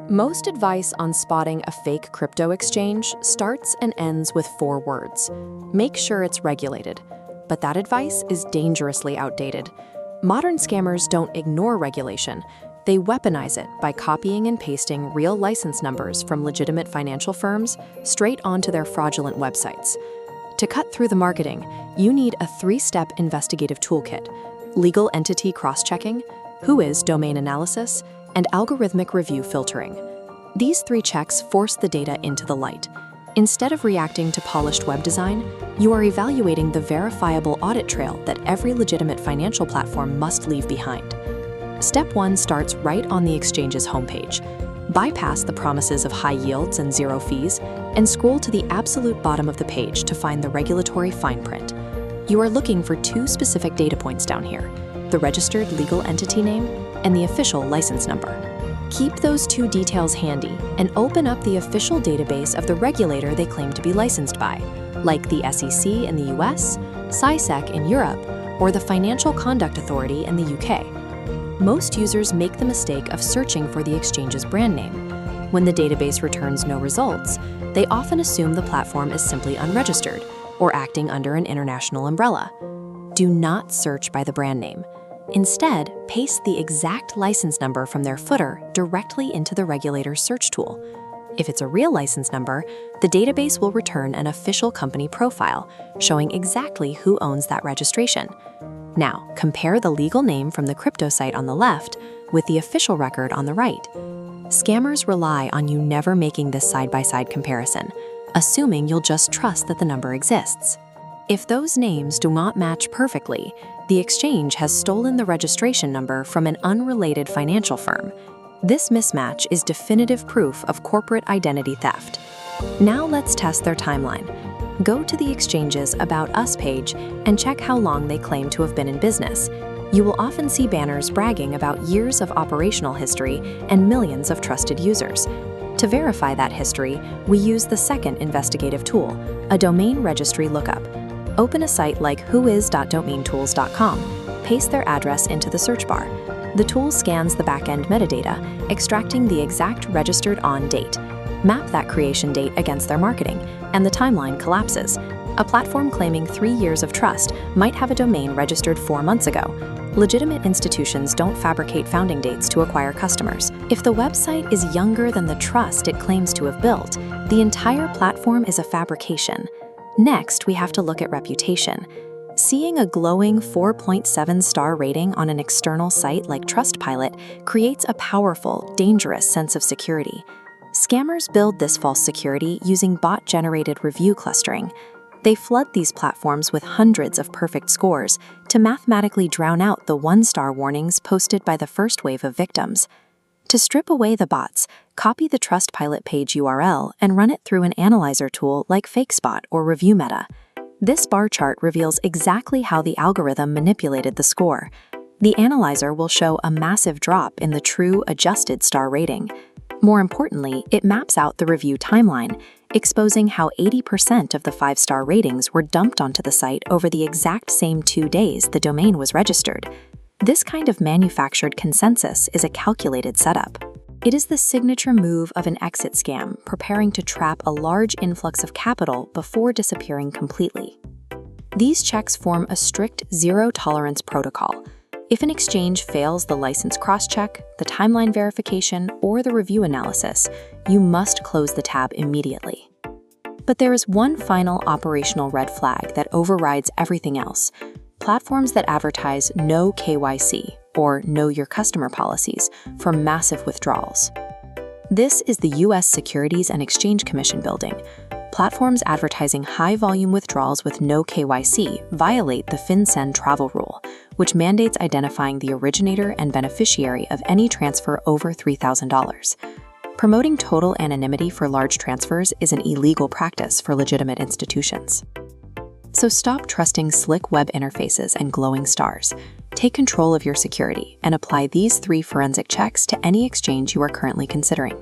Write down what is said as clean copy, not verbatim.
Most advice on spotting a fake crypto exchange starts and ends with 4 words. Make sure it's regulated. But that advice is dangerously outdated. Modern scammers don't ignore regulation. They weaponize it by copying and pasting real license numbers from legitimate financial firms straight onto their fraudulent websites. To cut through the marketing, you need a 3-step investigative toolkit: legal entity cross-checking, Whois domain analysis, and algorithmic review filtering. These 3 checks force the data into the light. Instead of reacting to polished web design, you are evaluating the verifiable audit trail that every legitimate financial platform must leave behind. Step 1 starts right on the exchange's homepage. Bypass the promises of high yields and 0 fees, and scroll to the absolute bottom of the page to find the regulatory fine print. You are looking for 2 specific data points down here: the registered legal entity name and the official license number. Keep those 2 details handy and open up the official database of the regulator they claim to be licensed by, like the SEC in the US, CySEC in Europe, or the Financial Conduct Authority in the UK. Most users make the mistake of searching for the exchange's brand name. When the database returns no results, they often assume the platform is simply unregistered or acting under an international umbrella. Do not search by the brand name. Instead, paste the exact license number from their footer directly into the regulator's search tool. If it's a real license number, the database will return an official company profile showing exactly who owns that registration. Now, compare the legal name from the crypto site on the left with the official record on the right. Scammers rely on you never making this side-by-side comparison, assuming you'll just trust that the number exists. If those names do not match perfectly, the exchange has stolen the registration number from an unrelated financial firm. This mismatch is definitive proof of corporate identity theft. Now let's test their timeline. Go to the exchange's About Us page and check how long they claim to have been in business. You will often see banners bragging about years of operational history and millions of trusted users. To verify that history, we use the second investigative tool, a domain registry lookup. Open a site like whois.domaintools.com, paste their address into the search bar. The tool scans the back-end metadata, extracting the exact registered on date. Map that creation date against their marketing, and the timeline collapses. A platform claiming 3 years of trust might have a domain registered 4 months ago. Legitimate institutions don't fabricate founding dates to acquire customers. If the website is younger than the trust it claims to have built, the entire platform is a fabrication. Next, we have to look at reputation. Seeing a glowing 4.7-star rating on an external site like Trustpilot creates a powerful, dangerous sense of security. Scammers build this false security using bot-generated review clustering. They flood these platforms with hundreds of perfect scores to mathematically drown out the 1-star warnings posted by the first wave of victims. To strip away the bots, copy the Trustpilot page URL and run it through an analyzer tool like FakeSpot or ReviewMeta. This bar chart reveals exactly how the algorithm manipulated the score. The analyzer will show a massive drop in the true adjusted star rating. More importantly, it maps out the review timeline, exposing how 80% of the 5-star ratings were dumped onto the site over the exact same 2 days the domain was registered. This kind of manufactured consensus is a calculated setup. It is the signature move of an exit scam preparing to trap a large influx of capital before disappearing completely. These checks form a strict zero-tolerance protocol. If an exchange fails the license cross-check, the timeline verification, or the review analysis, you must close the tab immediately. But there is one final operational red flag that overrides everything else: platforms that advertise no KYC, or Know Your Customer policies, for massive withdrawals. This is the US Securities and Exchange Commission building. Platforms advertising high-volume withdrawals with no KYC violate the FinCEN travel rule, which mandates identifying the originator and beneficiary of any transfer over $3,000. Promoting total anonymity for large transfers is an illegal practice for legitimate institutions. So stop trusting slick web interfaces and glowing stars. Take control of your security and apply these 3 forensic checks to any exchange you are currently considering.